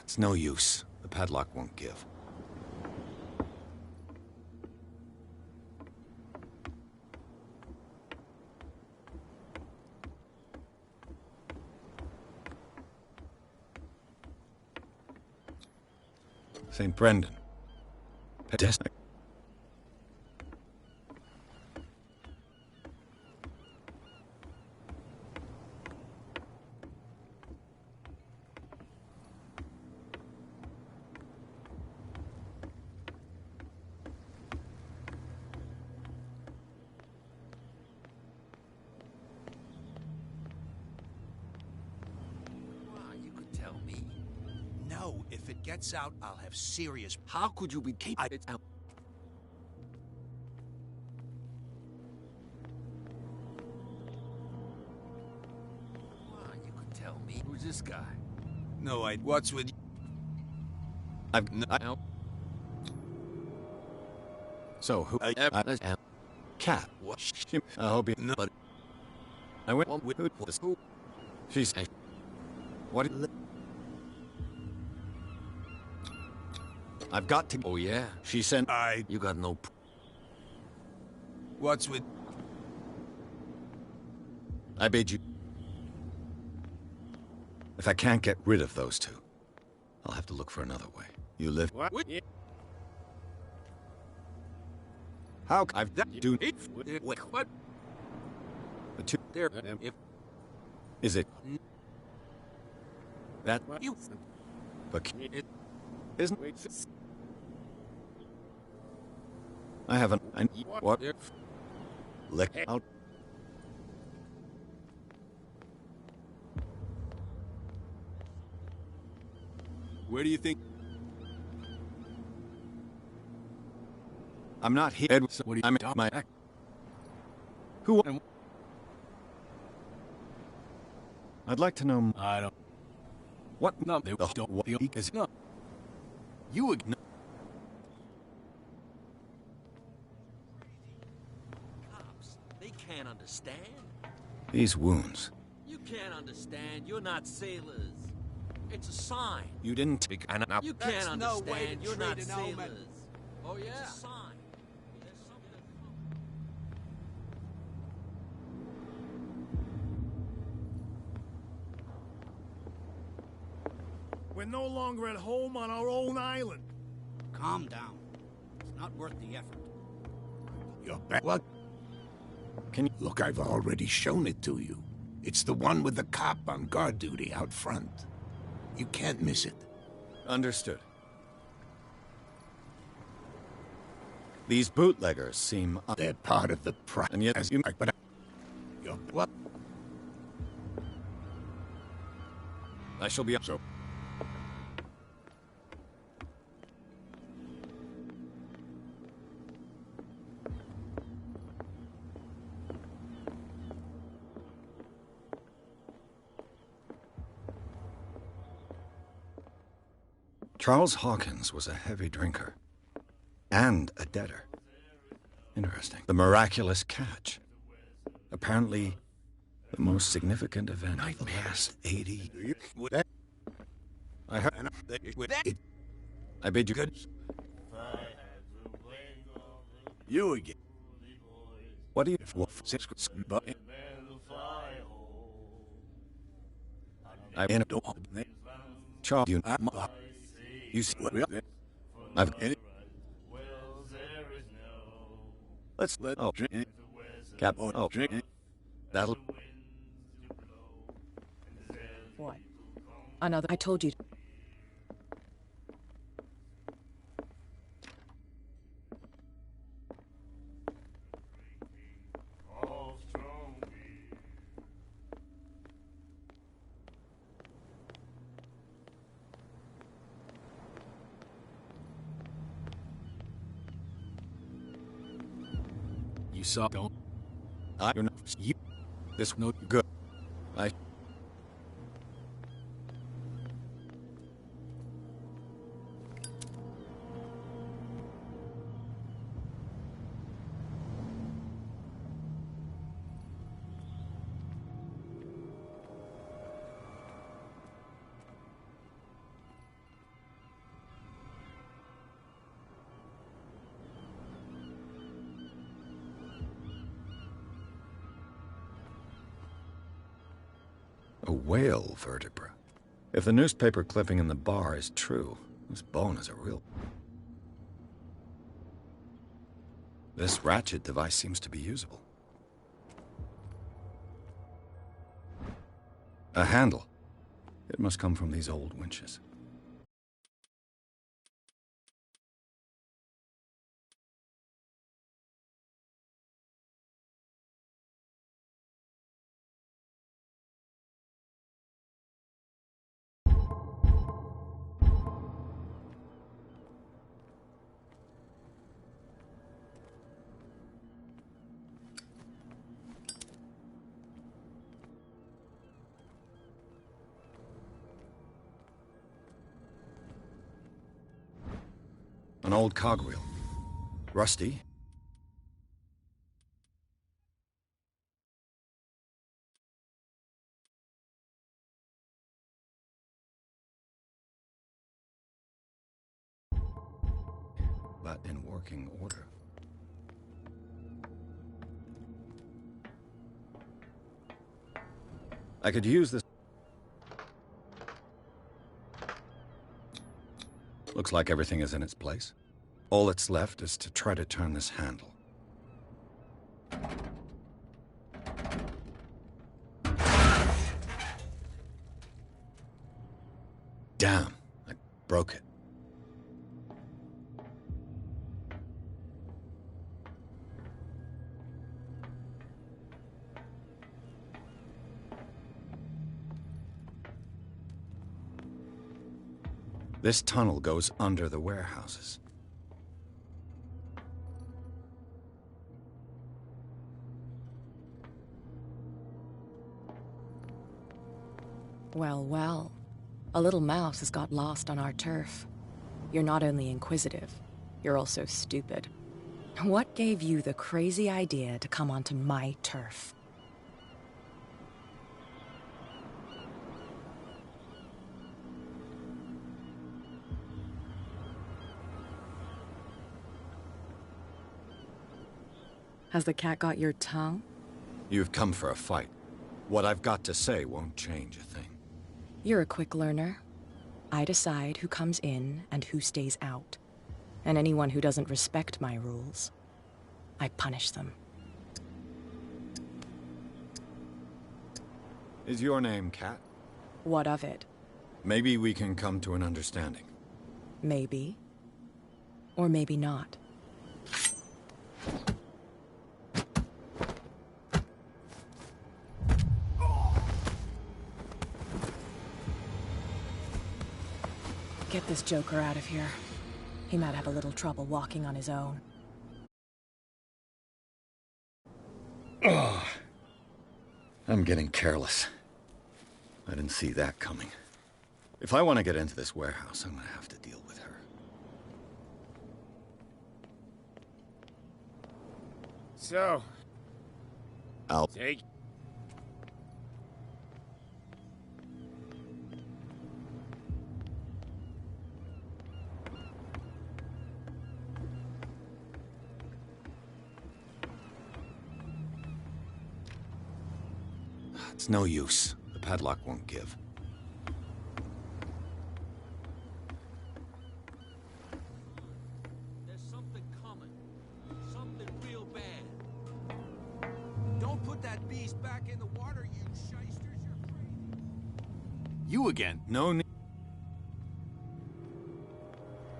It's no use. The padlock won't give. St. Brendan. Pedestal. You could tell me. No, if it gets out, I'll have serious... How could you be keeping it out? You could tell me. Who's this guy? No, what's with you? I've... No. So, who... Cat. What? I hope you... No, but... I went with... Who? She's... What... I've got to... Oh, yeah? She sent... You got no... What's with... I bid you... If I can't get rid of those two, I'll have to look for another way. You live... What? How... I've... Do... What? The two... There... If... Is it... That... You... But... Isn't... I haven't... What? Lick out... Where do you think... I'm not here. Edward, what do you... I'm my... Who... I'd like to know... I don't... What? No, they don't... What is... No. You ignore... Cops, they can't understand. These wounds... You can't understand. You're not sailors. It's a sign. You didn't... You can't understand. You're not sailors. Oh, yeah. It's a sign. There's something... We're no longer at home on our own island. Calm down. It's not worth the effort. You're back. What? Can you... Look, I've already shown it to you. It's the one with the cop on guard duty out front. You can't miss it. Understood. These bootleggers seem... They're part of the price. And yet... But you're... What? I shall be... So... Charles Hawkins was a heavy drinker. And a debtor. Interesting. The miraculous catch. Apparently, the most significant event of the last 80 years. I heard... I bid you good. You again. What do you... I... Charles, you see... I've... Let's let... Oh, drink. Cap... Oh, drink. That'll... What? Another... I told you... You saw... Don't... You're not... You... This... No good. I... A whale vertebra. If the newspaper clipping in the bar is true, this bone is a real... This ratchet device seems to be usable. A handle. It must come from these old winches. An old cogwheel. Rusty. But in working order. I could use this. Looks like everything is in its place. All that's left is to try to turn this handle. Damn, I broke it. This tunnel goes under the warehouses. Well, well. A little mouse has got lost on our turf. You're not only inquisitive, you're also stupid. What gave you the crazy idea to come onto my turf? Has the cat got your tongue? You've come for a fight. What I've got to say won't change a thing. You're a quick learner. I decide who comes in and who stays out. And anyone who doesn't respect my rules, I punish them. Is your name Cat? What of it? Maybe we can come to an understanding. Maybe. Or maybe not. Get this joker out of here. He might have a little trouble walking on his own. Oh, I'm getting careless. I didn't see that coming. If I want to get into this warehouse, I'm gonna have to deal with her. So... I'll take... It's no use. The padlock won't give. There's something coming. Something real bad. Don't put that beast back in the water, you shysters. You're crazy. You again? No need. It's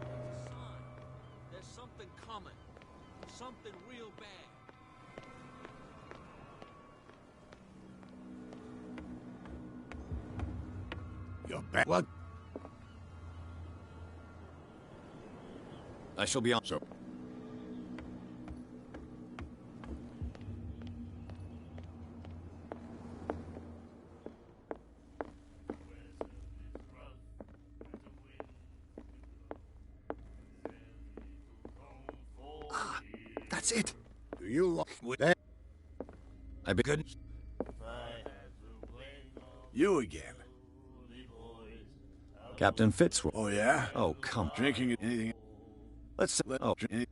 a sign. There's something coming. Something real bad. You're back. What? I shall be on. So... That's it. Do you look with that? I've been good. You again. Captain Fitzroy. Oh, yeah? Oh, come. Drinking anything? Let's. Oh, Drink.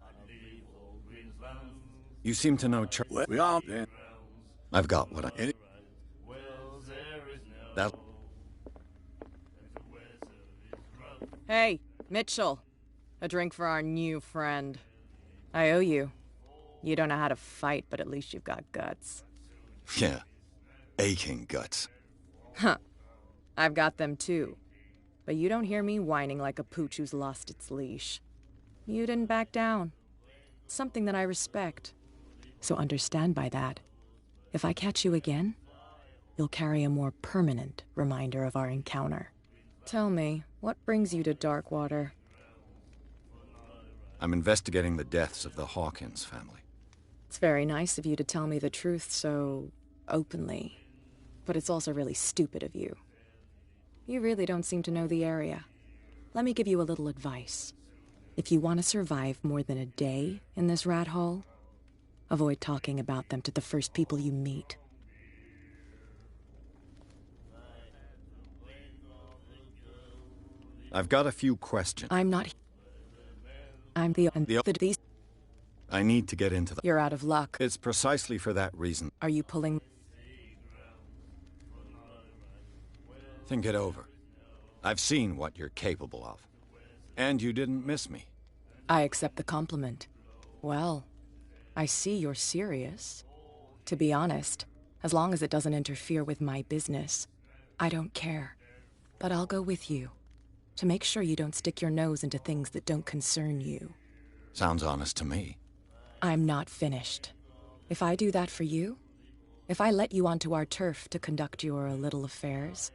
you seem to know. We all then. I've got what I. Any... That... Hey, Mitchell. A drink for our new friend. I owe you. You don't know how to fight, but at least you've got guts. Yeah. Aching guts. Huh. I've got them too. But you don't hear me whining like a pooch who's lost its leash. You didn't back down. It's something that I respect. So understand by that, if I catch you again, you'll carry a more permanent reminder of our encounter. Tell me, what brings you to Darkwater? I'm investigating the deaths of the Hawkins family. It's very nice of you to tell me the truth so openly. But it's also really stupid of you. You really don't seem to know the area. Let me give you a little advice. If you want to survive more than a day in this rat hole, avoid talking about them to the first people you meet. I've got a few questions. I'm not... I'm the... these... I need to get into the... You're out of luck. It's precisely for that reason. Are you pulling... Think it over. I've seen what you're capable of. And you didn't miss me. I accept the compliment. Well, I see you're serious. To be honest, as long as it doesn't interfere with my business, I don't care. But I'll go with you, to make sure you don't stick your nose into things that don't concern you. Sounds honest to me. I'm not finished. If I do that for you, if I let you onto our turf to conduct your little affairs,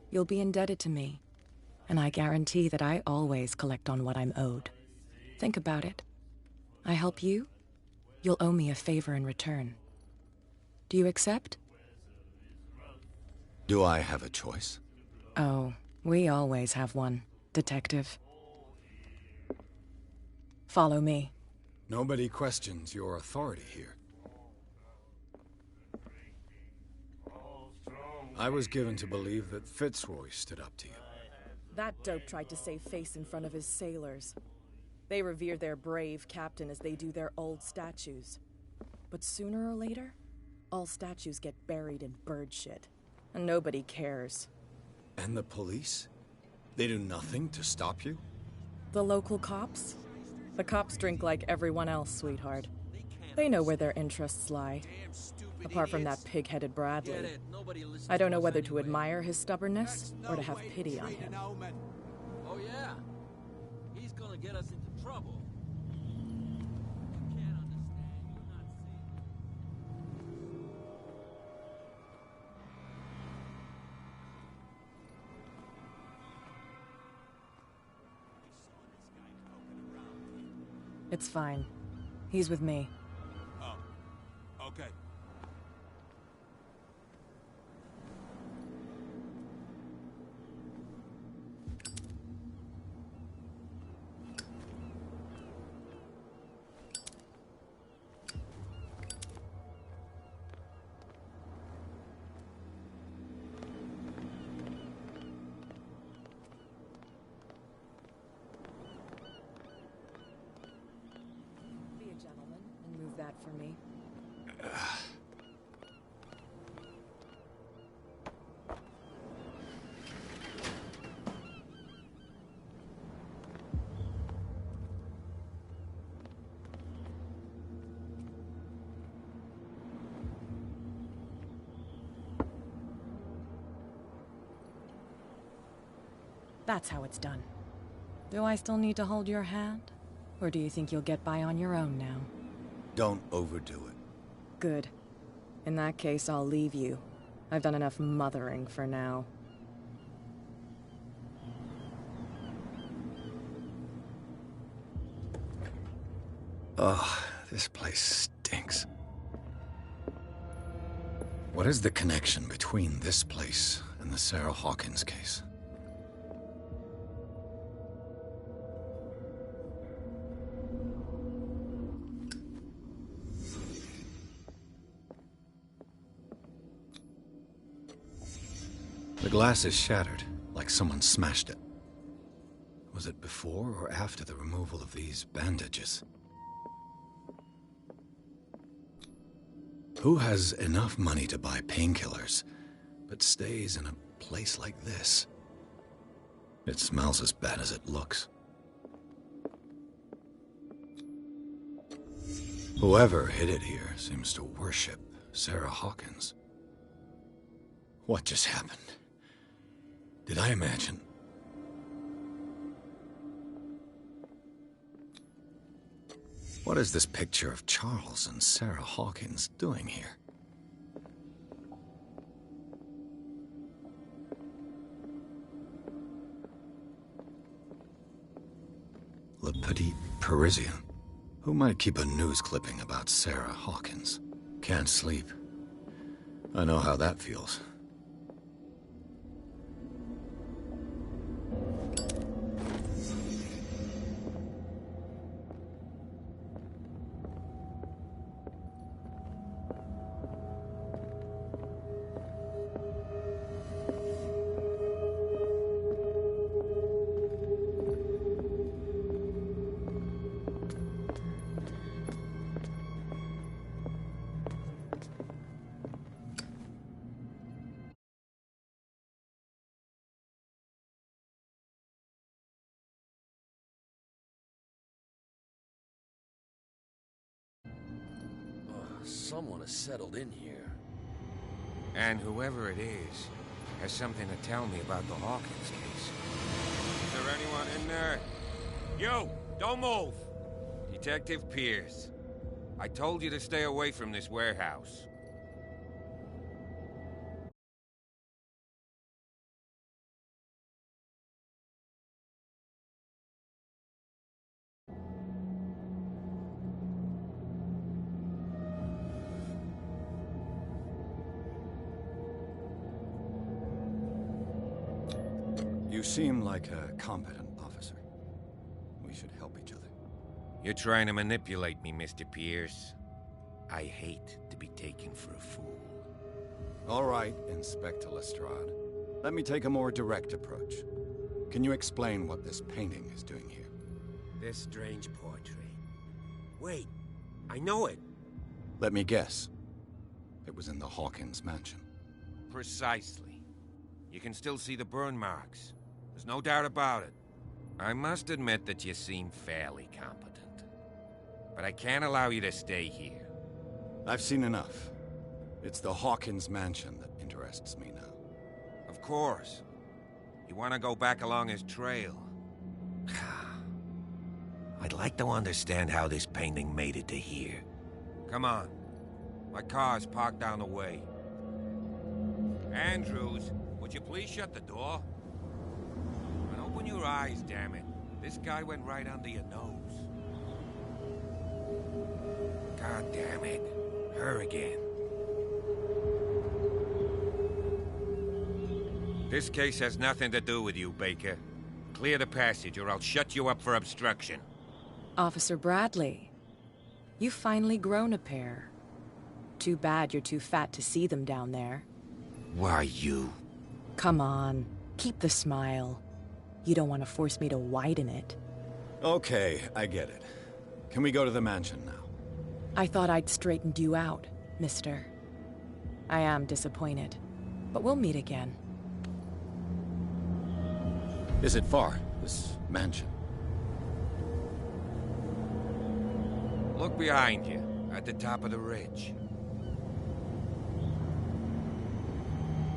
you'll be indebted to me. And I guarantee that I always collect on what I'm owed. Think about it. I help you, you'll owe me a favor in return. Do you accept? Do I have a choice? Oh, we always have one, Detective. Follow me. Nobody questions your authority here. I was given to believe that Fitzroy stood up to you. That dope tried to save face in front of his sailors. They revere their brave captain as they do their old statues. But sooner or later, all statues get buried in bird shit. And nobody cares. And the police? They do nothing to stop you? The local cops? The cops drink like everyone else, sweetheart. They know where their interests lie. Apart from that pig-headed Bradley. I don't know whether to admire his stubbornness or to have pity on him. Oh yeah? He's gonna get us into trouble. You can't understand. You're not seeing. It's fine. He's with me. Oh, okay. Be a gentleman and move that for me. That's how it's done. Do I still need to hold your hand? Or do you think you'll get by on your own now? Don't overdo it. Good. In that case, I'll leave you. I've done enough mothering for now. Oh, this place stinks. What is the connection between this place and the Sarah Hawkins case? The glass is shattered, like someone smashed it. Was it before or after the removal of these bandages? Who has enough money to buy painkillers, but stays in a place like this. It smells as bad as it looks. Whoever hid it here seems to worship Sarah Hawkins. What just happened? Did I imagine? What is this picture of Charles and Sarah Hawkins doing here? Le Petit Parisien. Who might keep a news clipping about Sarah Hawkins? Can't sleep. I know how that feels. Someone has settled in here. And whoever it is has something to tell me about the Hawkins case. Is there anyone in there? You! Don't move! Detective Pierce. I told you to stay away from this warehouse. You seem like a competent officer. We should help each other. You're trying to manipulate me, Mr. Pierce. I hate to be taken for a fool. All right, Inspector Lestrade. Let me take a more direct approach. Can you explain what this painting is doing here? This strange portrait. Wait, I know it. Let me guess. It was in the Hawkins mansion. Precisely. You can still see the burn marks. There's no doubt about it. I must admit that you seem fairly competent. But I can't allow you to stay here. I've seen enough. It's the Hawkins mansion that interests me now. Of course. You want to go back along his trail. I'd like to understand how this painting made it to here. Come on. My car's parked down the way. Andrews, would you please shut the door? And open your eyes, damn it. This guy went right under your nose. God damn it. Her again. This case has nothing to do with you, Baker. Clear the passage or I'll shut you up for obstruction. Officer Bradley, you've finally grown a pair. Too bad you're too fat to see them down there. Why, you... Come on, keep the smile. You don't want to force me to widen it. Okay, I get it. Can we go to the mansion now? I thought I'd straightened you out, mister. I am disappointed, but we'll meet again. Is it far, this mansion? Look behind you, at the top of the ridge.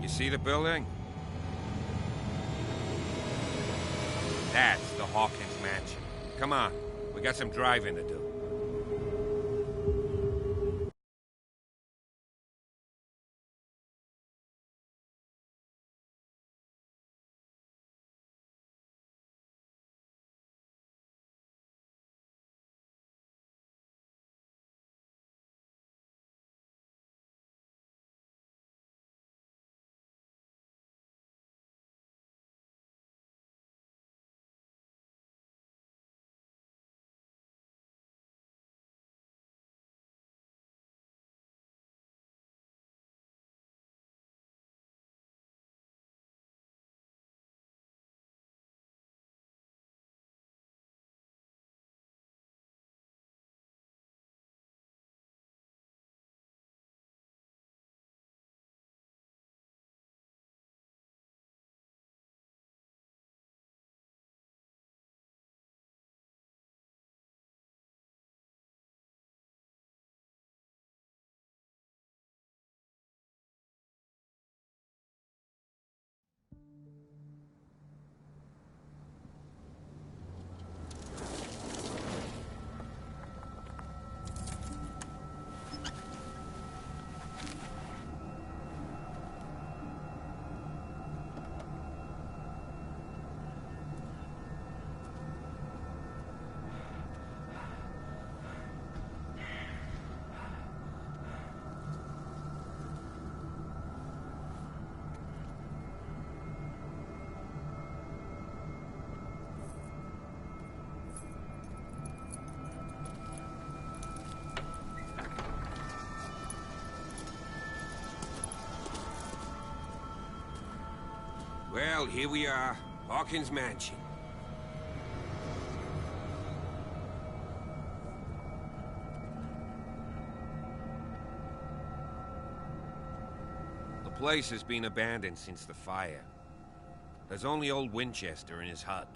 You see the building? That's the Hawkins mansion. Come on, we got some driving to do. Well, here we are. Hawkins Mansion. The place has been abandoned since the fire. There's only old Winchester in his hut.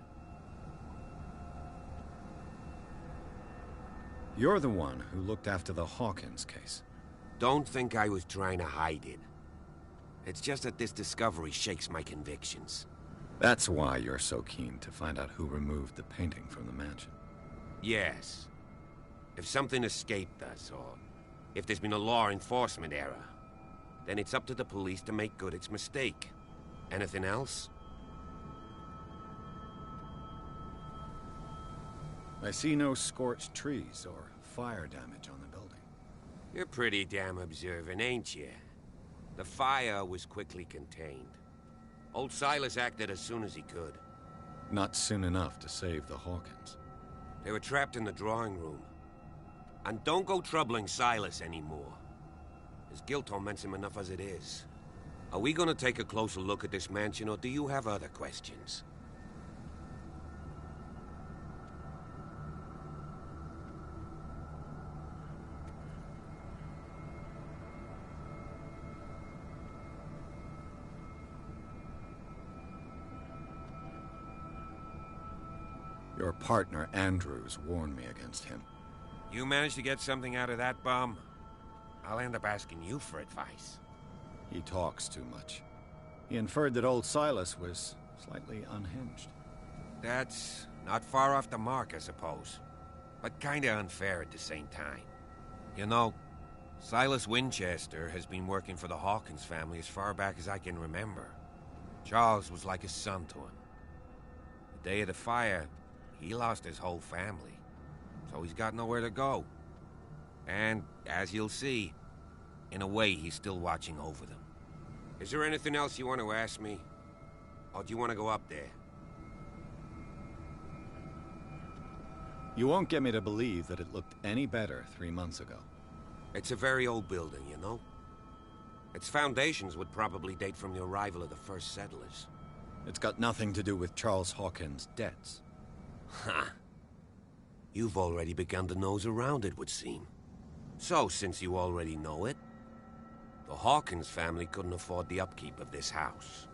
You're the one who looked after the Hawkins case. Don't think I was trying to hide it. It's just that this discovery shakes my convictions. That's why you're so keen to find out who removed the painting from the mansion. Yes. If something escaped us, or if there's been a law enforcement error, then it's up to the police to make good its mistake. Anything else? I see no scorched trees or fire damage on the building. You're pretty damn observant, ain't you? The fire was quickly contained. Old Silas acted as soon as he could. Not soon enough to save the Hawkins. They were trapped in the drawing room. And don't go troubling Silas anymore. His guilt torments him enough as it is. Are we gonna take a closer look at this mansion, or do you have other questions? Your partner, Andrews, warned me against him. You managed to get something out of that bum? I'll end up asking you for advice. He talks too much. He inferred that old Silas was slightly unhinged. That's not far off the mark, I suppose. But kinda unfair at the same time. You know, Silas Winchester has been working for the Hawkins family as far back as I can remember. Charles was like a son to him. The day of the fire, he lost his whole family, so he's got nowhere to go. And, as you'll see, in a way, he's still watching over them. Is there anything else you want to ask me? Or do you want to go up there? You won't get me to believe that it looked any better 3 months ago. It's a very old building, you know? Its foundations would probably date from the arrival of the first settlers. It's got nothing to do with Charles Hawkins' debts. Ha! You've already begun to nose around, it would seem. So, since you already know it, the Hawkins family couldn't afford the upkeep of this house.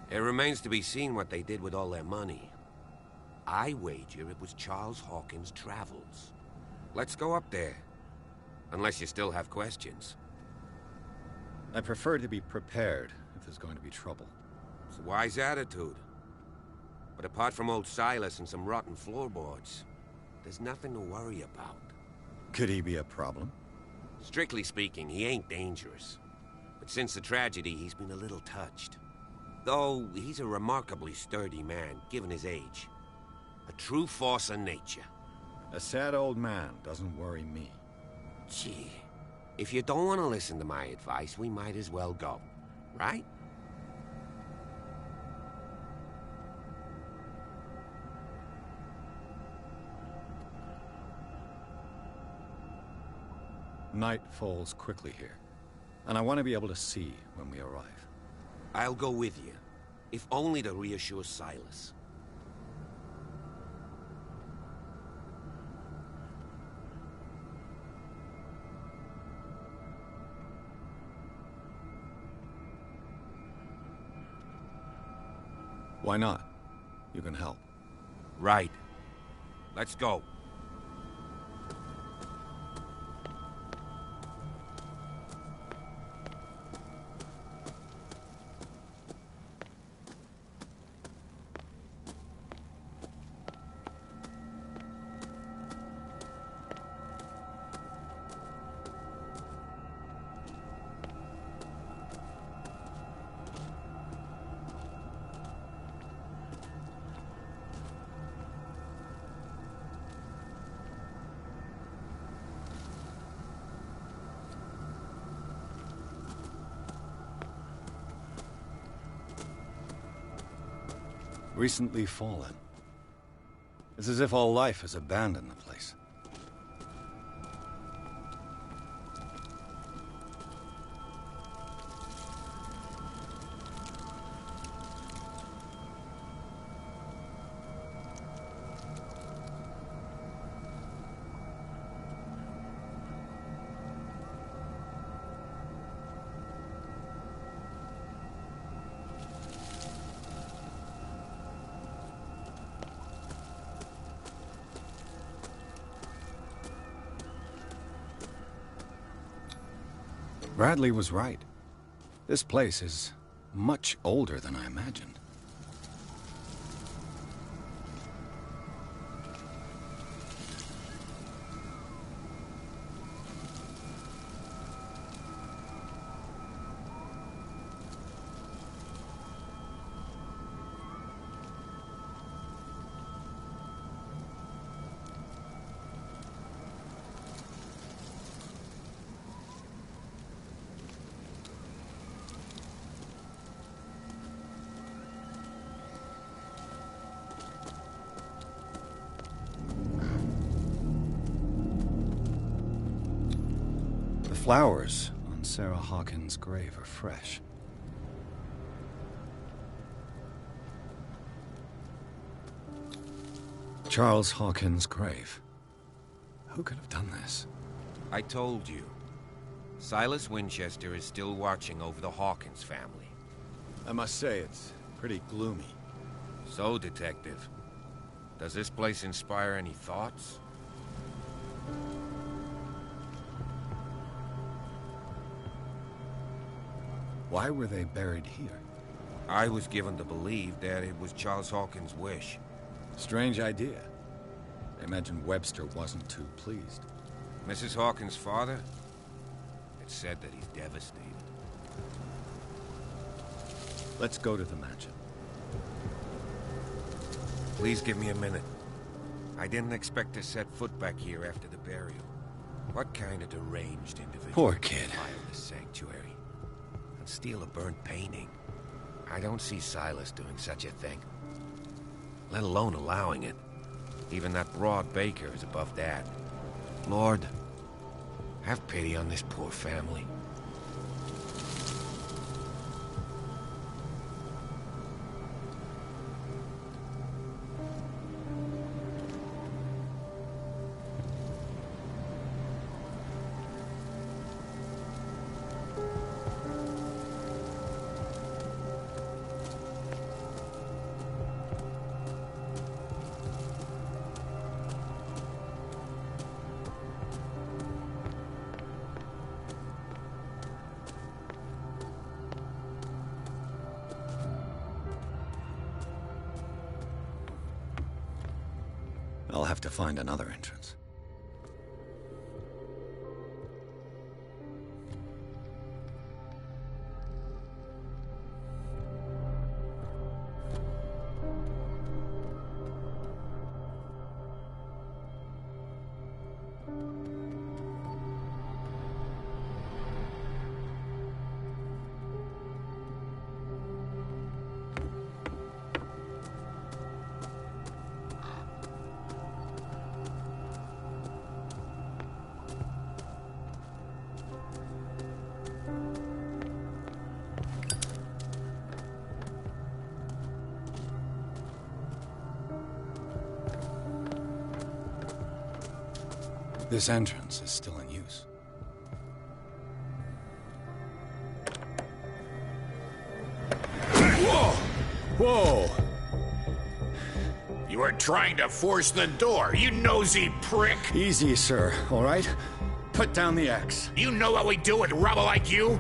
It remains to be seen what they did with all their money. I wager it was Charles Hawkins' travels. Let's go up there. Unless you still have questions. I prefer to be prepared if there's going to be trouble. It's a wise attitude. But apart from old Silas and some rotten floorboards, there's nothing to worry about. Could he be a problem? Strictly speaking, he ain't dangerous. But since the tragedy, he's been a little touched. Though, he's a remarkably sturdy man, given his age. A true force of nature. A sad old man doesn't worry me. Gee, if you don't want to listen to my advice, we might as well go, right? Night falls quickly here, and I want to be able to see when we arrive. I'll go with you, if only to reassure Silas. Why not? You can help. Right. Let's go. Recently fallen. It's as if all life has abandoned the place. Bradley was right. This place is much older than I imagined. The flowers on Sarah Hawkins' grave are fresh. Charles Hawkins' grave. Who could have done this? I told you. Silas Winchester is still watching over the Hawkins family. I must say, it's pretty gloomy. So, Detective, does this place inspire any thoughts? Why were they buried here? I was given to believe that it was Charles Hawkins' wish. Strange idea. I imagine Webster wasn't too pleased. Mrs. Hawkins' father? It's said that he's devastated. Let's go to the mansion. Please give me a minute. I didn't expect to set foot back here after the burial. What kind of deranged individual Poor would kid. defile this sanctuary and steal a burnt painting? I don't see Silas doing such a thing, let alone allowing it. Even that broad baker is above that. Lord, have pity on this poor family. I'll have to find another entrance. This entrance is still in use. Whoa! Whoa! You were trying to force the door, you nosy prick! Easy, sir, all right? Put down the axe. You know what we do with rubble like you?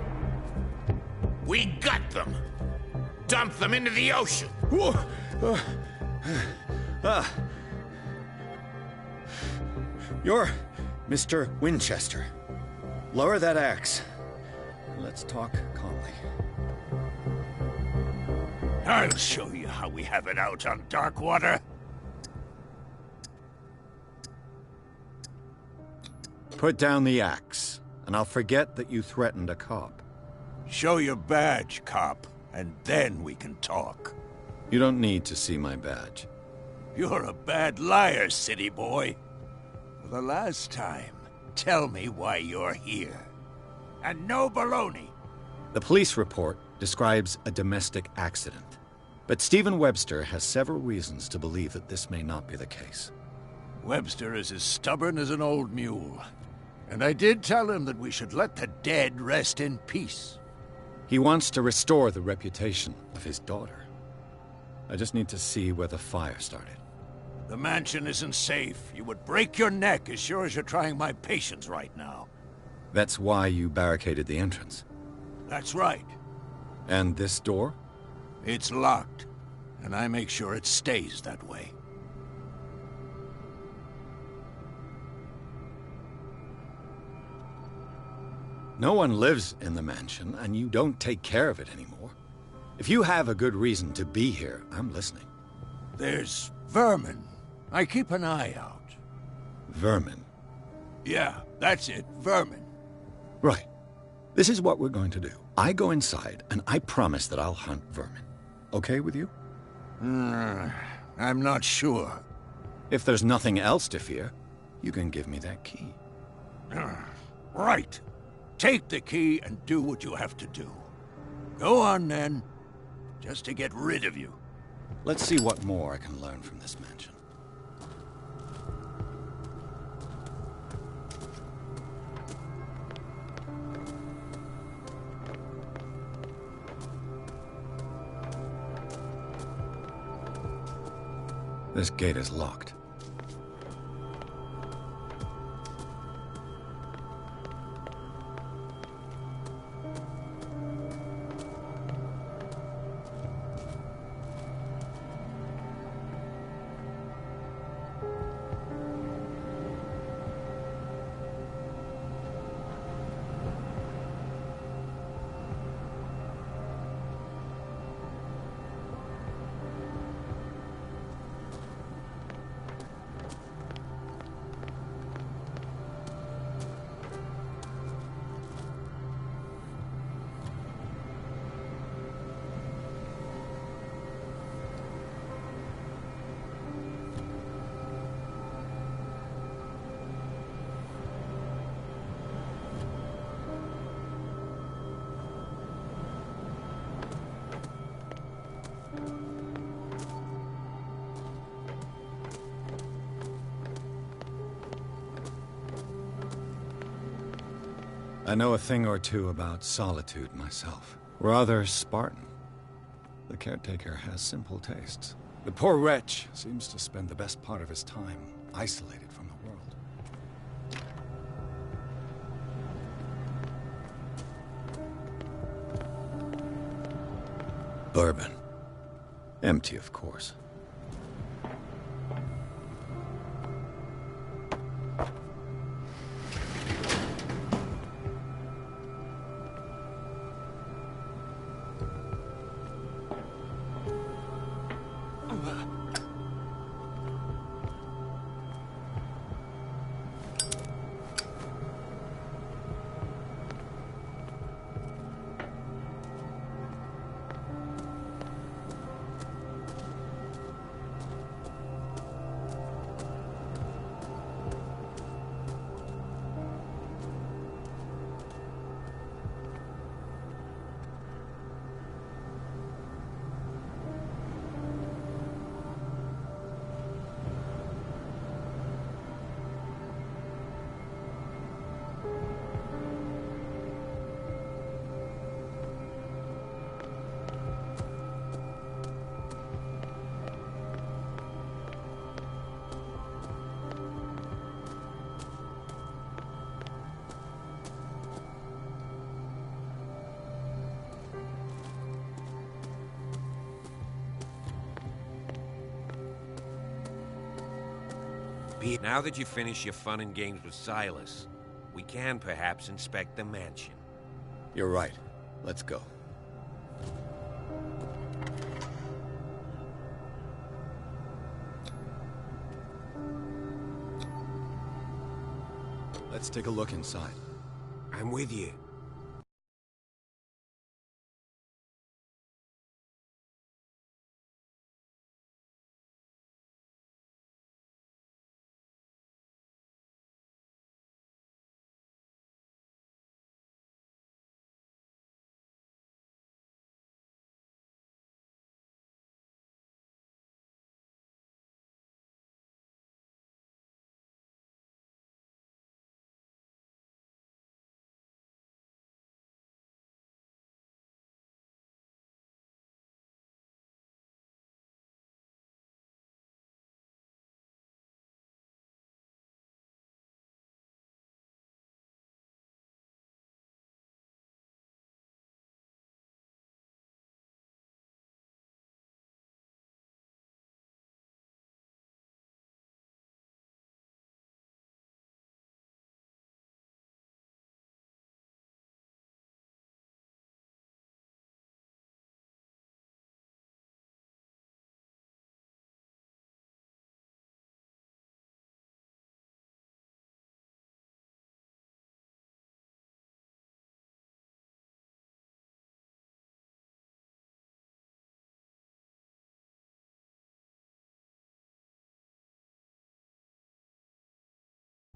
We gut them. Dump them into the ocean. Whoa! You're Mr. Winchester. Lower that axe. Let's talk calmly. I'll show you how we have it out on Darkwater. Put down the axe, and I'll forget that you threatened a cop. Show your badge, cop, and then we can talk. You don't need to see my badge. You're a bad liar, city boy. For the last time, tell me why you're here. And no baloney. The police report describes a domestic accident, but Stephen Webster has several reasons to believe that this may not be the case. Webster is as stubborn as an old mule. And I did tell him that we should let the dead rest in peace. He wants to restore the reputation of his daughter. I just need to see where the fire started. The mansion isn't safe. You would break your neck as sure as you're trying my patience right now. That's why you barricaded the entrance. That's right. And this door? It's locked, and I make sure it stays that way. No one lives in the mansion, and you don't take care of it anymore. If you have a good reason to be here, I'm listening. There's vermin. I keep an eye out. Vermin? Yeah, that's it, vermin. Right. This is what we're going to do. I go inside, and I promise that I'll hunt vermin. Okay with you? I'm not sure. If there's nothing else to fear, you can give me that key. Right. Take the key and do what you have to do. Go on, then. Just to get rid of you. Let's see what more I can learn from this mansion. This gate is locked. I know a thing or two about solitude myself. Rather Spartan. The caretaker has simple tastes. The poor wretch seems to spend the best part of his time isolated from the world. Bourbon. Empty, of course. Now that you finish your fun and games with Silas, we can perhaps inspect the mansion. You're right. Let's go. Let's take a look inside. I'm with you.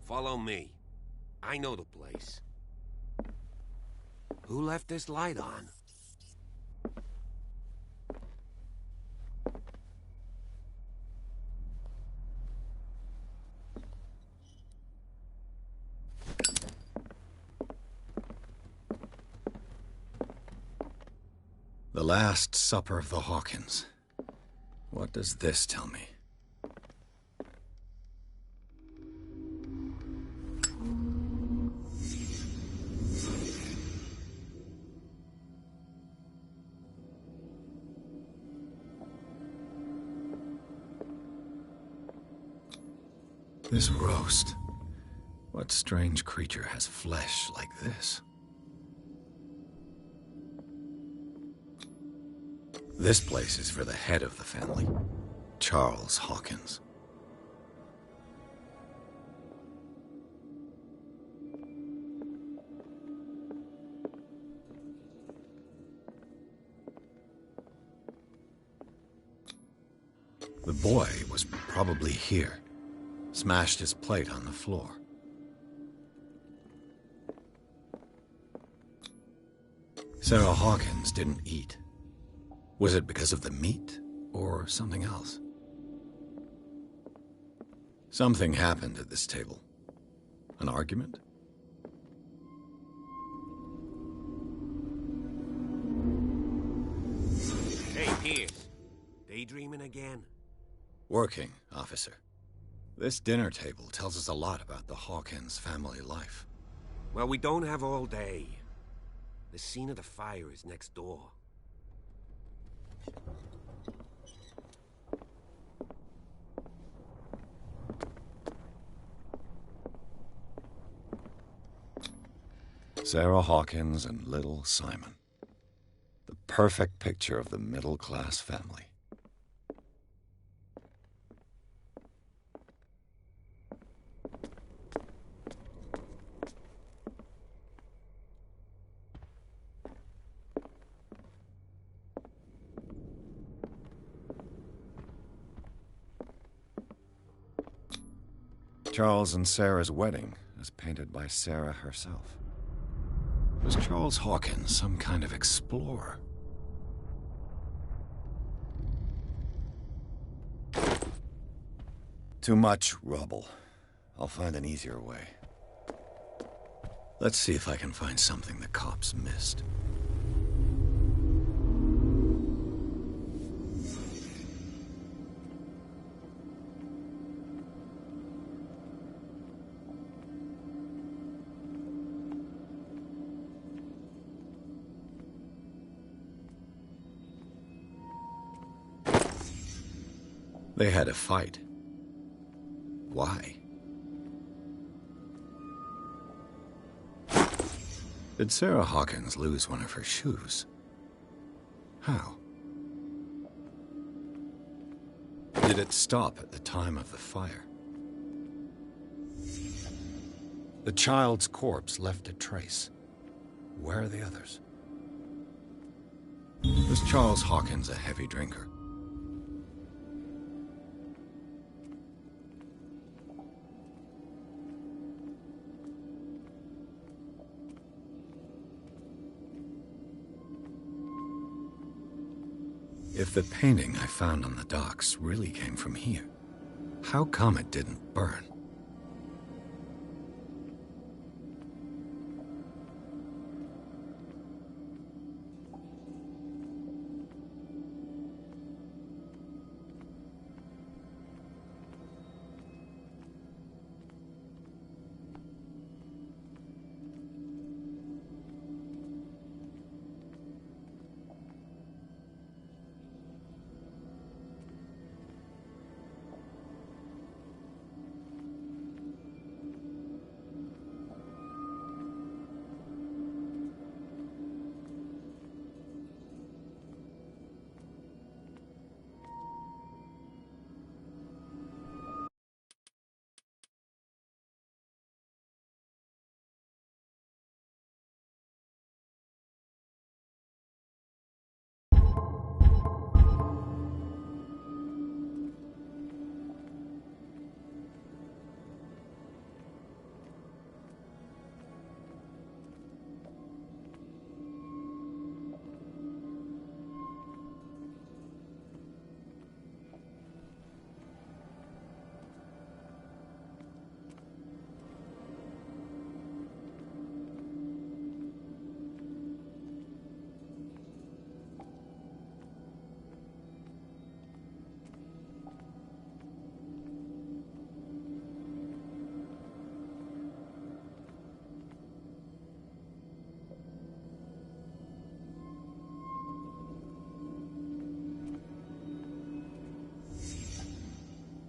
Follow me. I know the place. Who left this light on? The Last Supper of the Hawkins. What does this tell me? This roast. What strange creature has flesh like this? This place is for the head of the family, Charles Hawkins. The boy was probably here, smashed his plate on the floor. Sarah Hawkins didn't eat. Was it because of the meat, or something else? Something happened at this table. An argument? Hey, Pierce. Daydreaming again? Working, officer. This dinner table tells us a lot about the Hawkins family life. Well, we don't have all day. The scene of the fire is next door. Sarah Hawkins and little Simon. The perfect picture of the middle-class family. Charles and Sarah's wedding is painted by Sarah herself. Was Charles Hawkins some kind of explorer? Too much rubble. I'll find an easier way. Let's see if I can find something the cops missed. They had a fight. Why? Did Sarah Hawkins lose one of her shoes? How? Did it stop at the time of the fire? The child's corpse left a trace. Where are the others? Was Charles Hawkins a heavy drinker? If the painting I found on the docks really came from here, how come it didn't burn?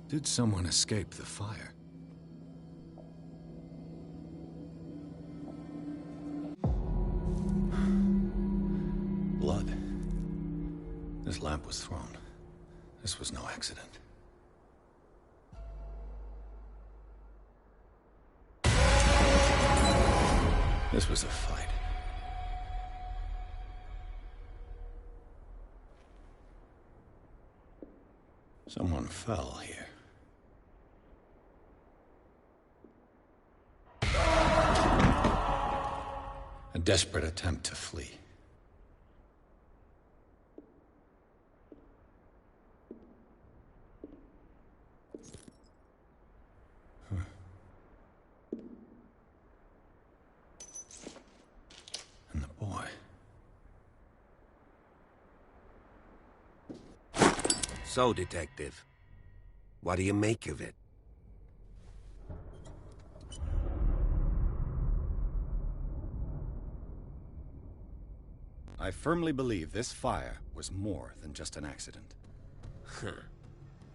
Did someone escape the fire? Blood. This lamp was thrown. This was no accident. This was a fight. Someone fell here. A desperate attempt to flee. And the boy. So, Detective, what do you make of it? I firmly believe this fire was more than just an accident. Huh.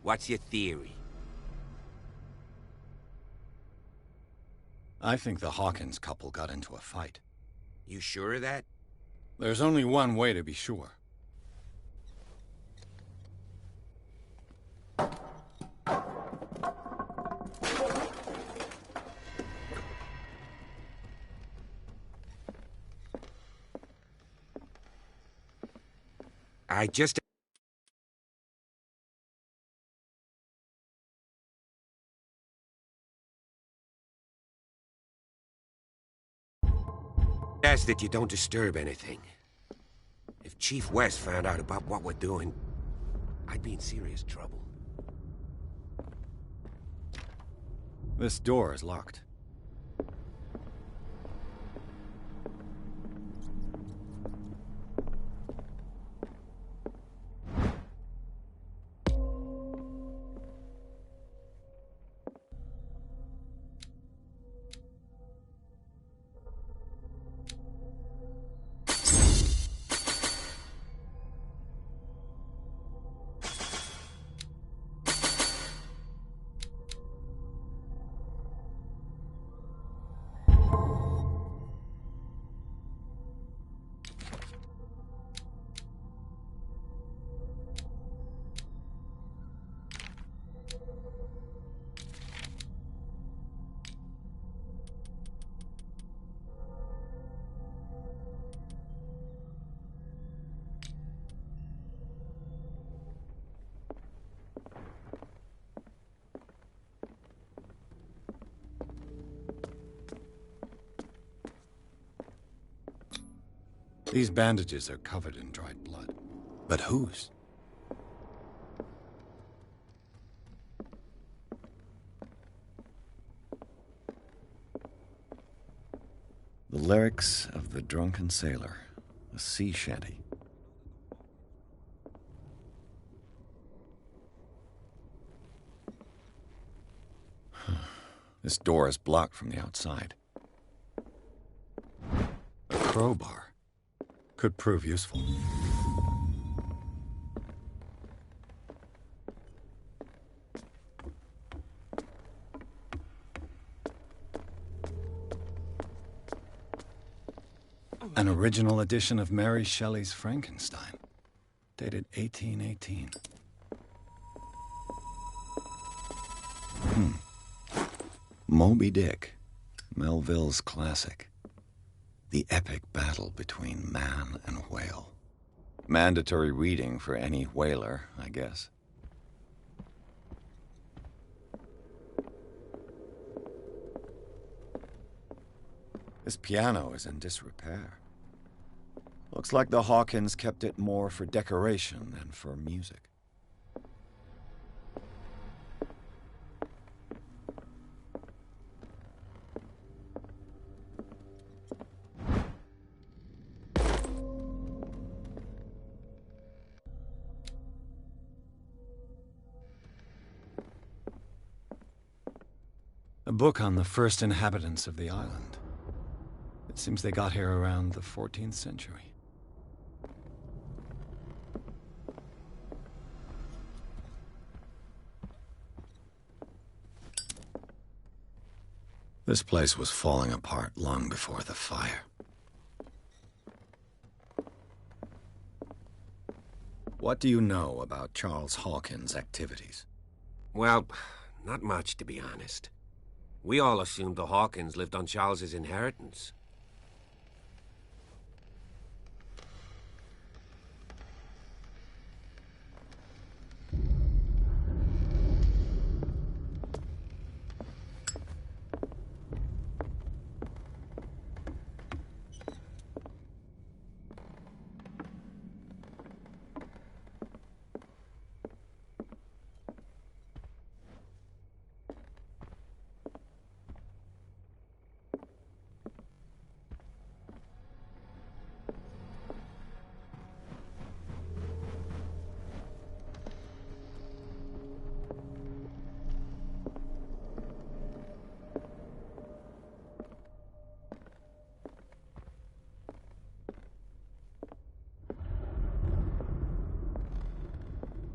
What's your theory? I think the Hawkins couple got into a fight. You sure of that? There's only one way to be sure. I just... ask that you don't disturb anything. If Chief West found out about what we're doing, I'd be in serious trouble. This door is locked. These bandages are covered in dried blood. But whose? The lyrics of the drunken sailor, a sea shanty. This door is blocked from the outside. A crowbar could prove useful. An original edition of Mary Shelley's Frankenstein, dated 1818. Moby Dick, Melville's classic. The epic battle between man and whale. Mandatory reading for any whaler, I guess. This piano is in disrepair. Looks like the Hawkins kept it more for decoration than for music. A book on the first inhabitants of the island. It seems they got here around the 14th century. This place was falling apart long before the fire. What do you know about Charles Hawkins' activities? Well, not much, to be honest. We all assumed the Hawkins lived on Charles's inheritance.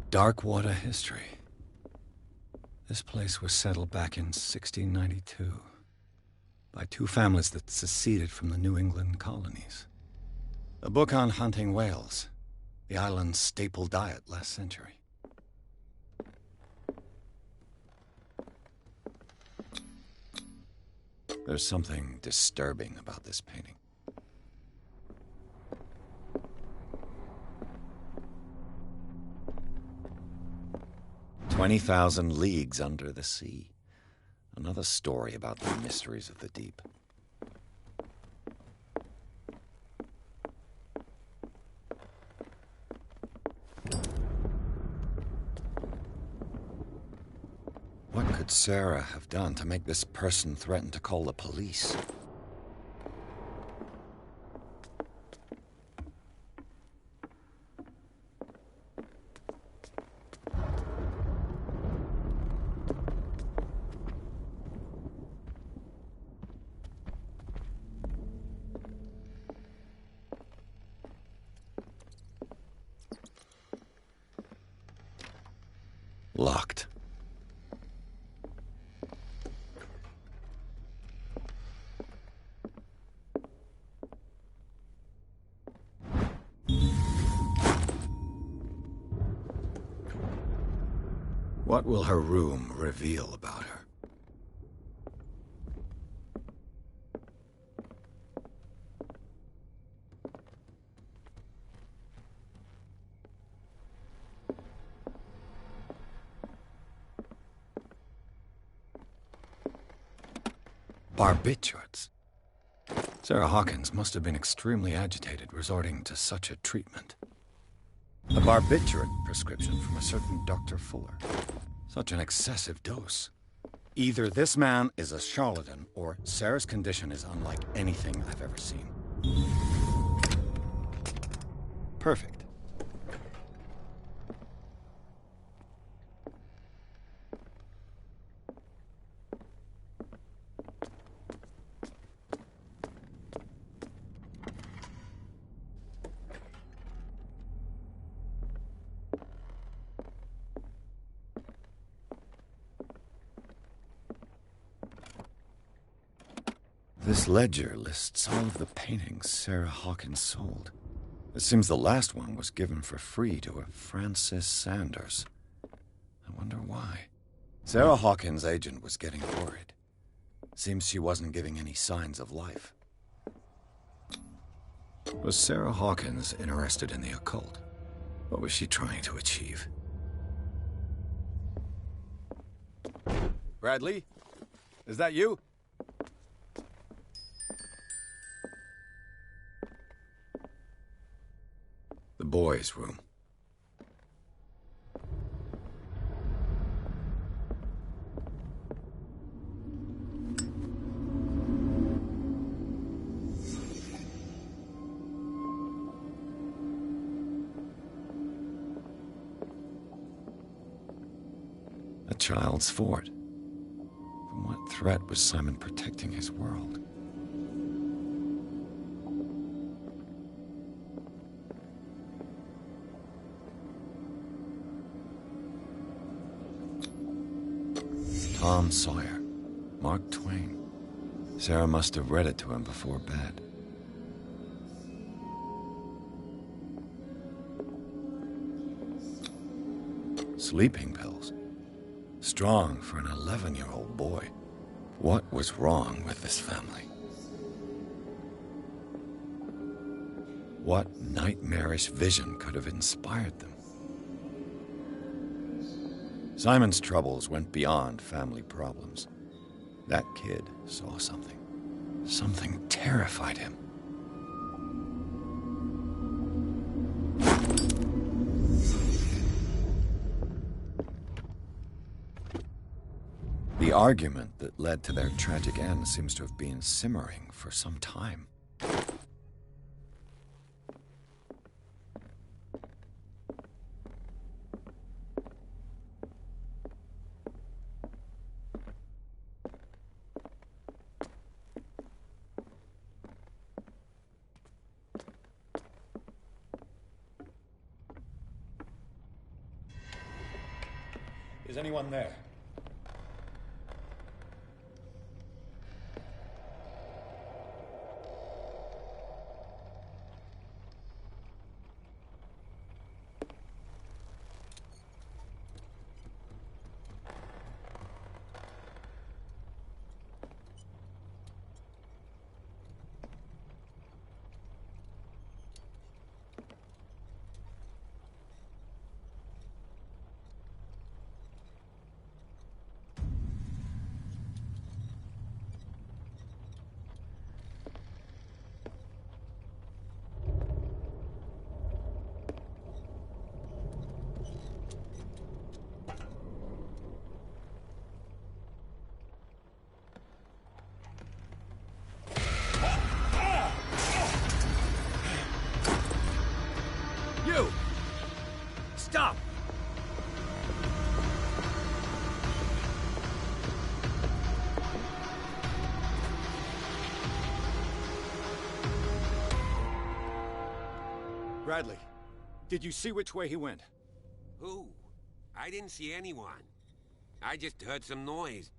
Darkwater history. This place was settled back in 1692 by two families that seceded from the New England colonies. A book on hunting whales, the island's staple diet last century. There's something disturbing about this painting. 20,000 leagues under the sea. Another story about the mysteries of the deep. What could Sarah have done to make this person threaten to call the police? Locked. What will her room reveal about her? Barbiturates. Sarah Hawkins must have been extremely agitated resorting to such a treatment. A barbiturate prescription from a certain Dr. Fuller. Such an excessive dose. Either this man is a charlatan, or Sarah's condition is unlike anything I've ever seen. Perfect. This ledger lists all of the paintings Sarah Hawkins sold. It seems the last one was given for free to a Francis Sanders. I wonder why. Sarah Hawkins' agent was getting worried. Seems she wasn't giving any signs of life. Was Sarah Hawkins interested in the occult? What was she trying to achieve? Bradley? Is that you? The boys' room. A child's fort. From what threat was Simon protecting his world? Tom Sawyer, Mark Twain. Sarah must have read it to him before bed. Sleeping pills. Strong for an 11-year-old boy. What was wrong with this family? What nightmarish vision could have inspired them? Simon's troubles went beyond family problems. That kid saw something. Something terrified him. The argument that led to their tragic end seems to have been simmering for some time. Is anyone there? You! Stop! Bradley, did you see which way he went? Who? I didn't see anyone. I just heard some noise.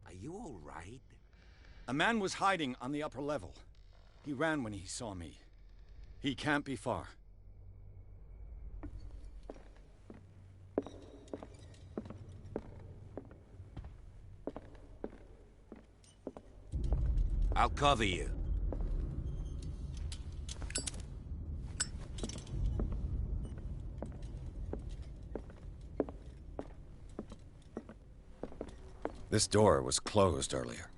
Are you all right? A man was hiding on the upper level. He ran when he saw me. He can't be far. I'll cover you. This door was closed earlier.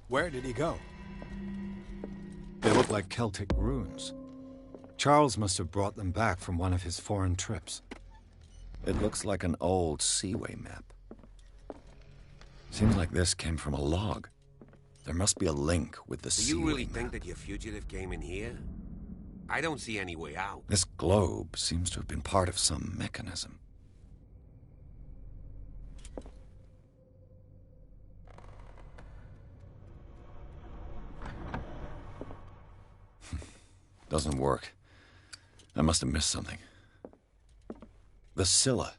Where did he go? They look like Celtic runes. Charles must have brought them back from one of his foreign trips. It looks like an old seaway map. Seems like this came from a log. There must be a link with the Do seaway you really map. think that your fugitive came in here? I don't see any way out. This globe seems to have been part of some mechanism. Doesn't work. I must have missed something. The Scylla.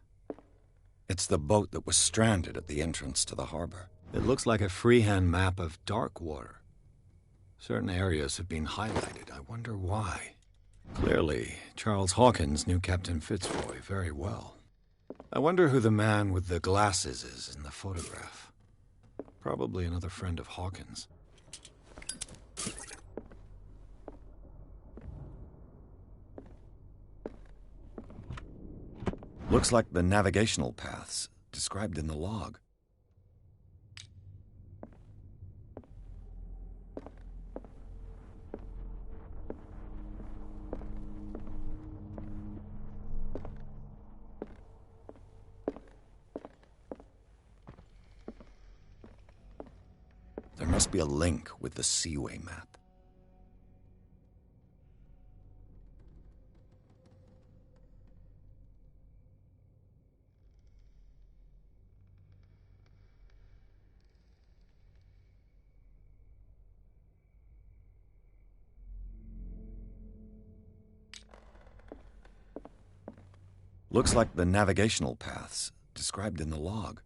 It's the boat that was stranded at the entrance to the harbor. It looks like a freehand map of dark water. Certain areas have been highlighted. I wonder why. Clearly, Charles Hawkins knew Captain Fitzroy very well. I wonder who the man with the glasses is in the photograph. Probably another friend of Hawkins. Looks like the navigational paths described in the log. There must be a link with the seaway map. Looks like the navigational paths described in the log.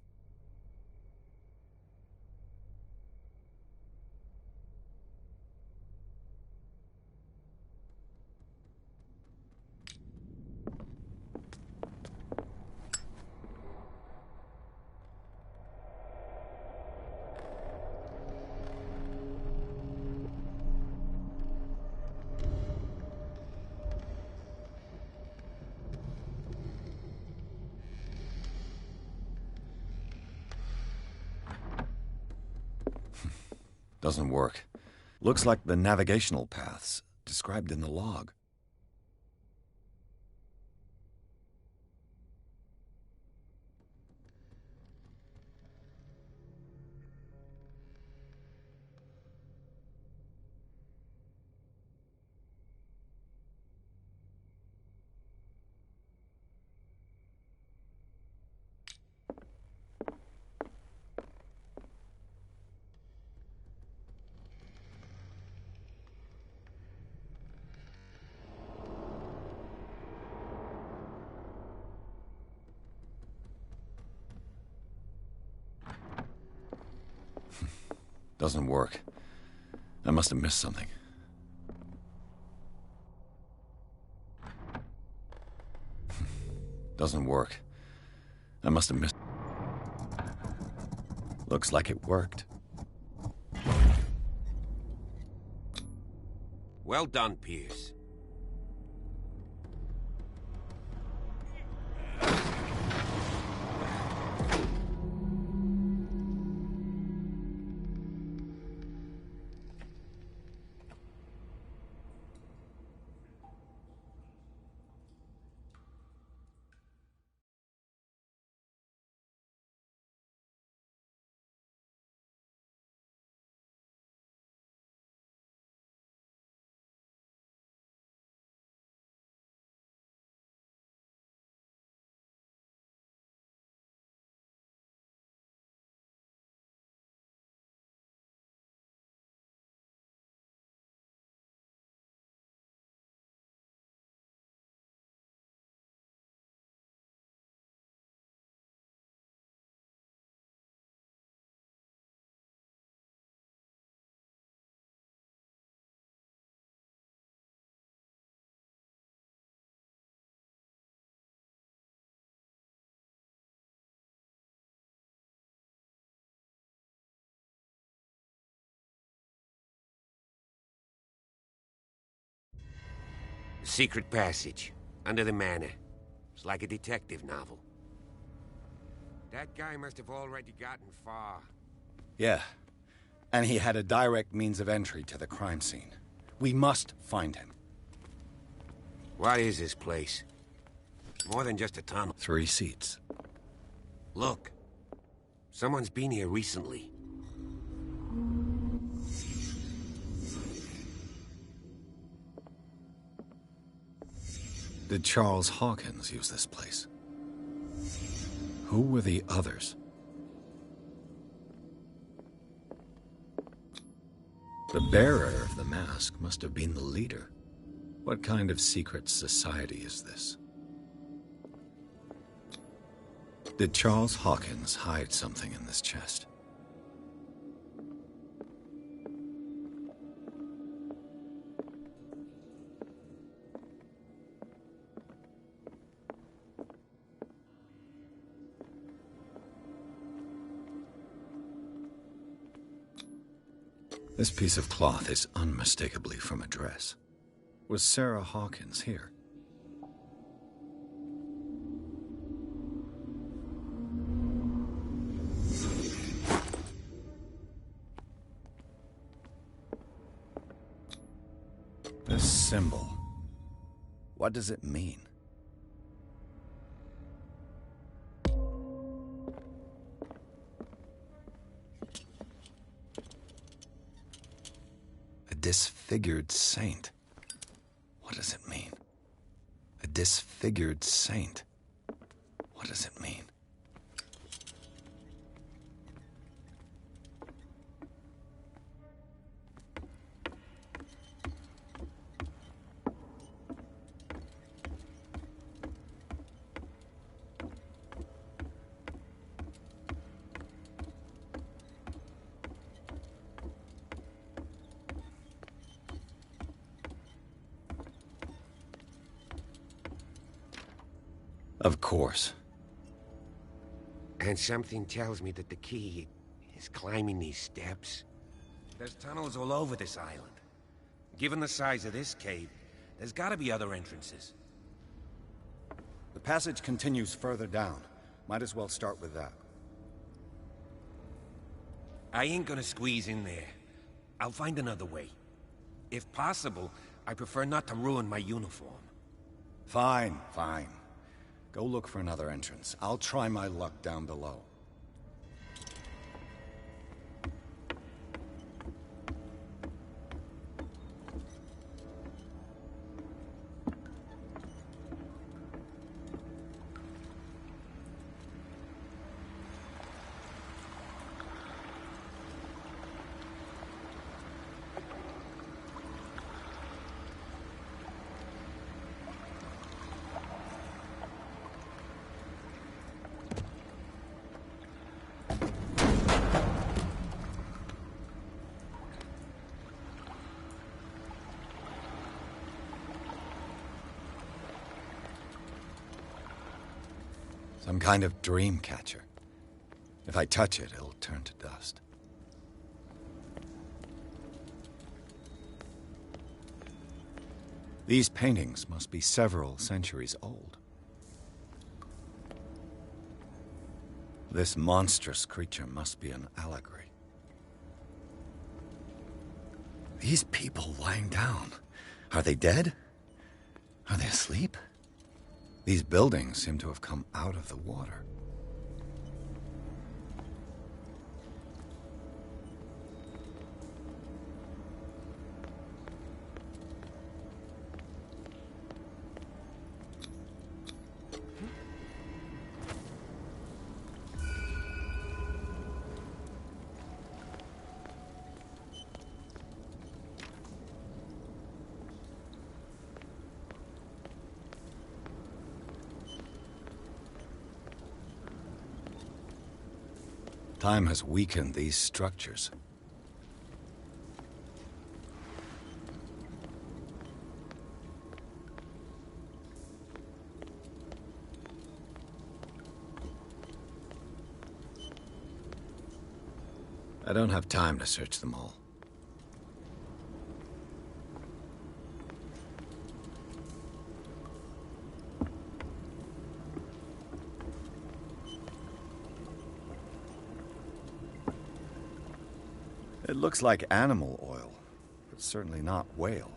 Doesn't work. Looks like the navigational paths described in the log. Doesn't work. I must have missed something. Doesn't work. I must have missed... Looks like it worked. Well done, Pierce. Secret passage, under the manor. It's like a detective novel. That guy must have already gotten far. Yeah. And he had a direct means of entry to the crime scene. We must find him. What is this place? More than just a tunnel. 3 seats. Look. Someone's been here recently. Did Charles Hawkins use this place? Who were the others? The bearer of the mask must have been the leader. What kind of secret society is this? Did Charles Hawkins hide something in this chest? This piece of cloth is unmistakably from a dress. Was Sarah Hawkins here? This symbol, what does it mean? A disfigured saint. What does it mean? A disfigured saint. What does it mean? Of course. And something tells me that the key is climbing these steps. There's tunnels all over this island. Given the size of this cave, there's gotta be other entrances. The passage continues further down. Might as well start with that. I ain't gonna squeeze in there. I'll find another way. If possible, I prefer not to ruin my uniform. Fine, fine. Go look for another entrance. I'll try my luck down below. Some kind of dream catcher. If I touch it, it'll turn to dust. These paintings must be several centuries old. This monstrous creature must be an allegory. These people lying down, are they dead? Are they asleep? These buildings seem to have come out of the water. Time has weakened these structures. I don't have time to search them all. It looks like animal oil, but certainly not whale.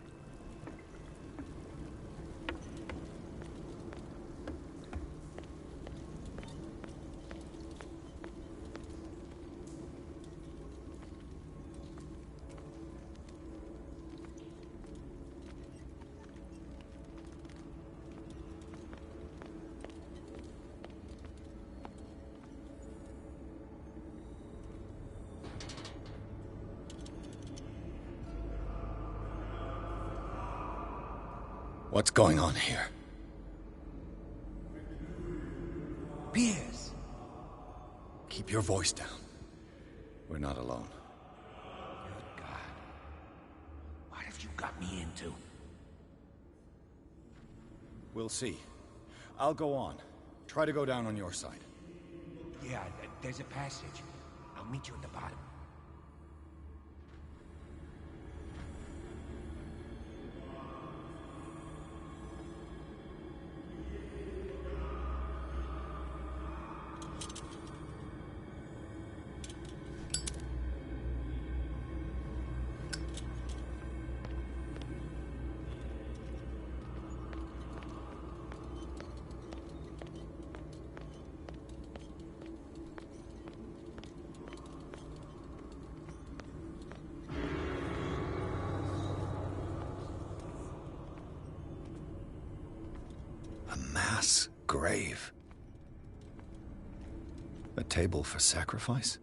What's going on here? Piers! Keep your voice down. We're not alone. Good God. What have you got me into? We'll see. I'll go on. Try to go down on your side. Yeah, there's a passage. I'll meet you at the bottom. A mass grave. A table for sacrifice?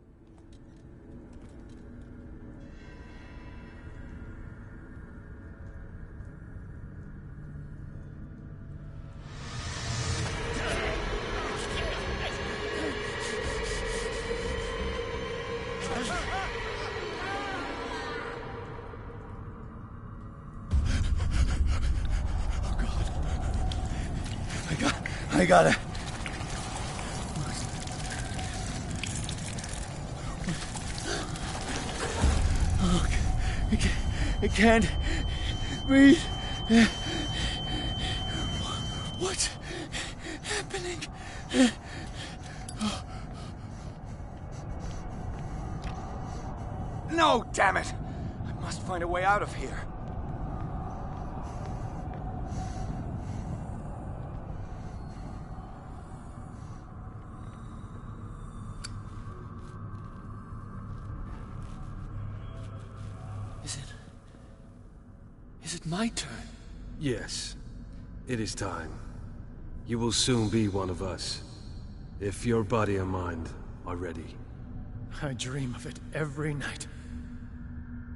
I got it. I can't breathe. What's happening? No, damn it! I must find a way out of here. Is it my turn? Yes. It is time. You will soon be one of us. If your body and mind are ready. I dream of it every night.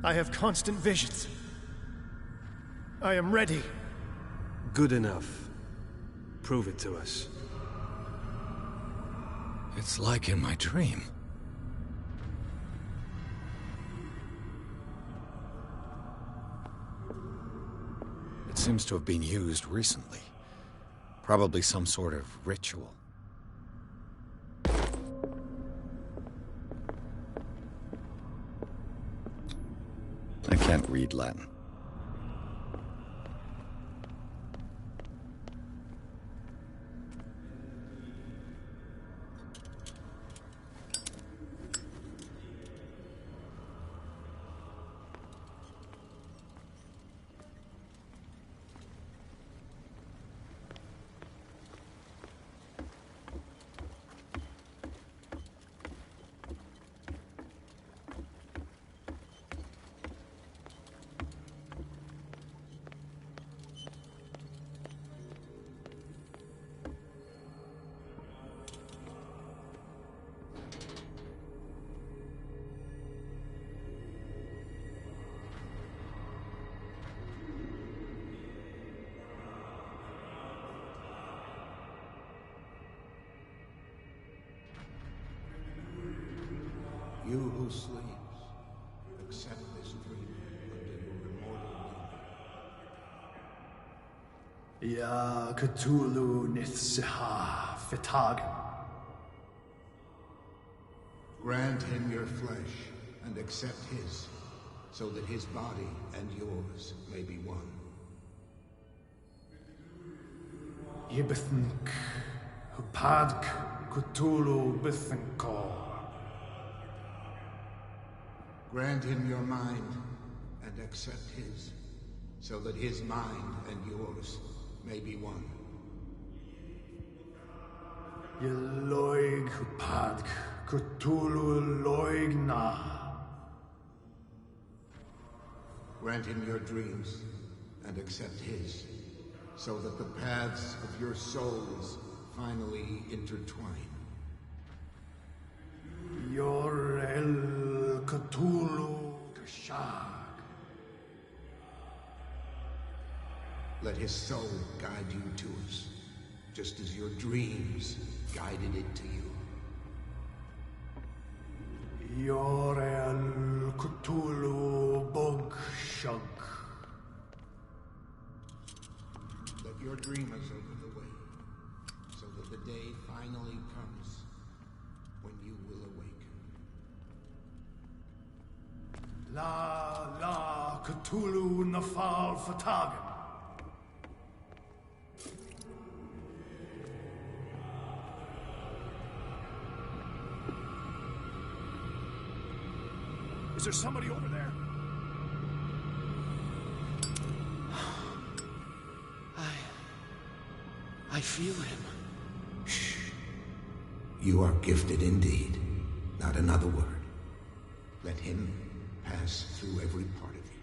I have constant visions. I am ready. Good enough. Prove it to us. It's like in my dream. It seems to have been used recently. Probably some sort of ritual. I can't read Latin. You who sleeps, accept this dream under your immortal name. Ya Cthulhu Nithsiha Fitagan. Grant him your flesh and accept his, so that his body and yours may be one. Yibithink Hupadk Cthulhu Bithinkor. Grant him your mind and accept his, so that his mind and yours may be one. Yeloig Hupadk Cthulhu Loigna. Grant him your dreams and accept his, so that the paths of your souls finally intertwine. Yor El Cthulhu Kashag. Let his soul guide you to us, just as your dreams guided it to you. Yor El Cthulhu Bogshug. Let your dreamers open the way, so that the day finally comes when you will awaken. La Cthulhu Nafal Fatagan. Is there somebody over there? I feel him. Shh. You are gifted indeed. Not another word. Let him pass through every part of you.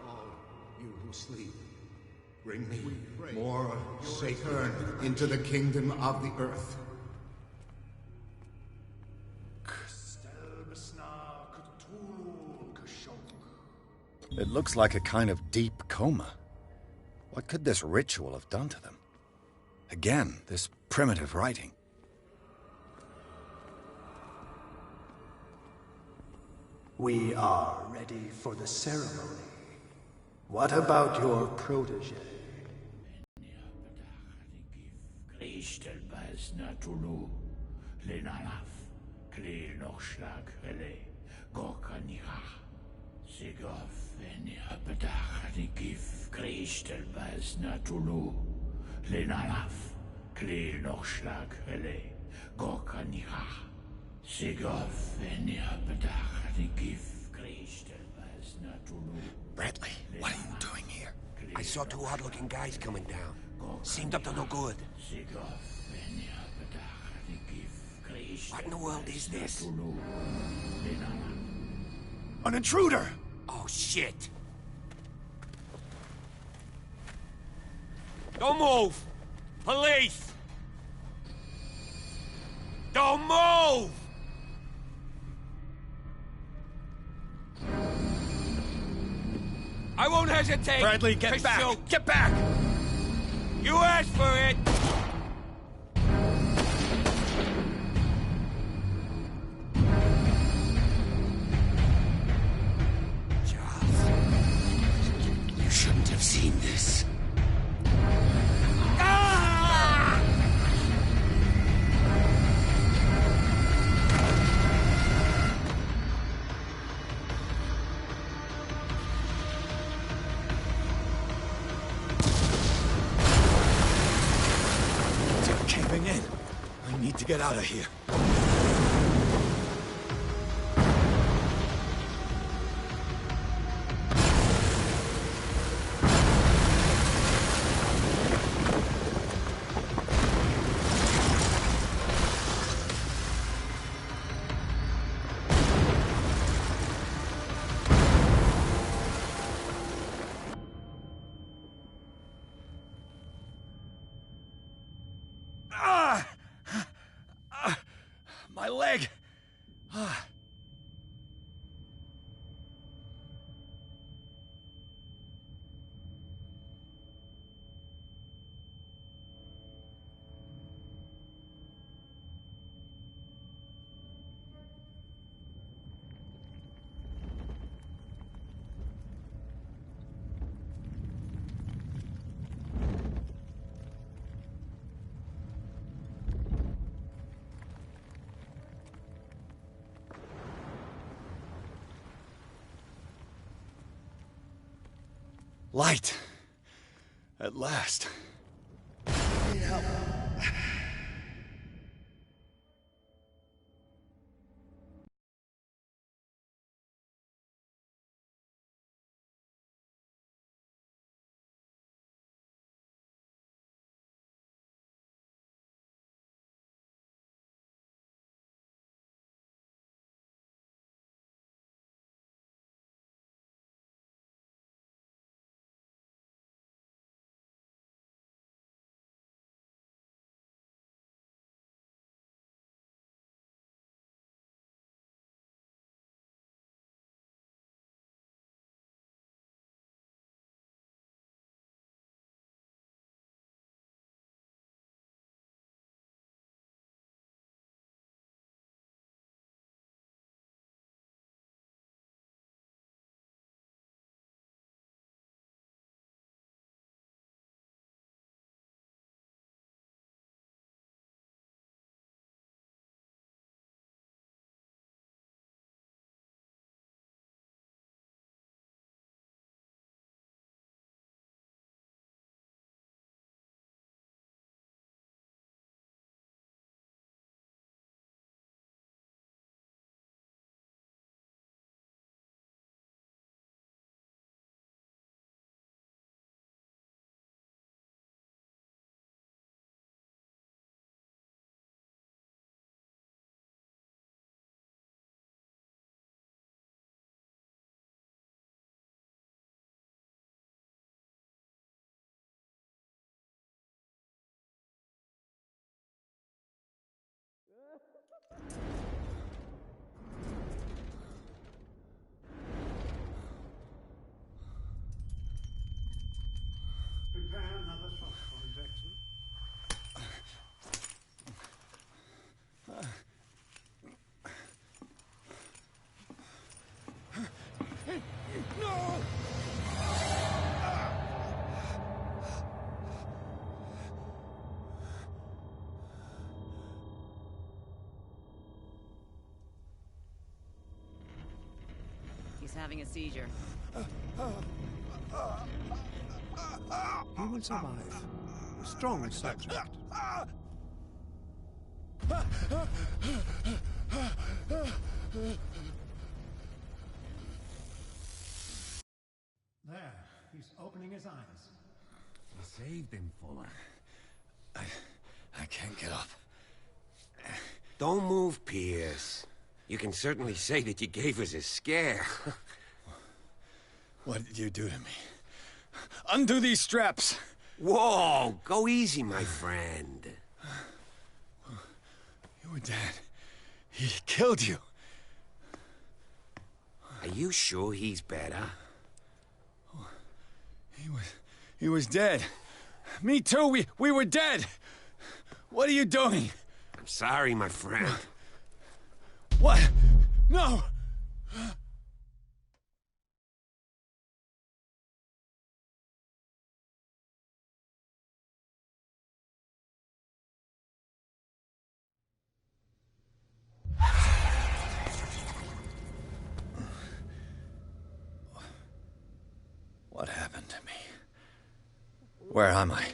All you who sleep, bring me more sacred into the kingdom of the earth. It looks like a kind of deep coma. What could this ritual have done to them? Again, this primitive writing. We are ready for the ceremony. What about your protege? Sigof en yapatach di gif kristel bas natulu. Lenalaf, kle nochschlag hele, gorkanira. Sigof en yapatach di gif kristel bas natulu. Bradley, what are you doing here? I saw two odd-looking guys coming down. Seemed up to no good. What in the world is this? An intruder! Oh, shit! Don't move! Police! Don't move! I won't hesitate. Bradley, get back! Shoot. Get back! You asked for it! Charles, you shouldn't have seen this. Ah! They're caving in. I need to get out of here. My leg! Light. At last. Need help. having a seizure. He will survive. Strong subject. There, he's opening his eyes. You saved him, Fuller. I can't get up. Don't move, Pierce. You can certainly say that you gave us a scare. What did you do to me? Undo these straps! Whoa! Go easy, my friend. You were dead. He killed you. Are you sure he's better? He was dead. Me too, we were dead! What are you doing? I'm sorry, my friend. What? No! What happened to me? Where am I?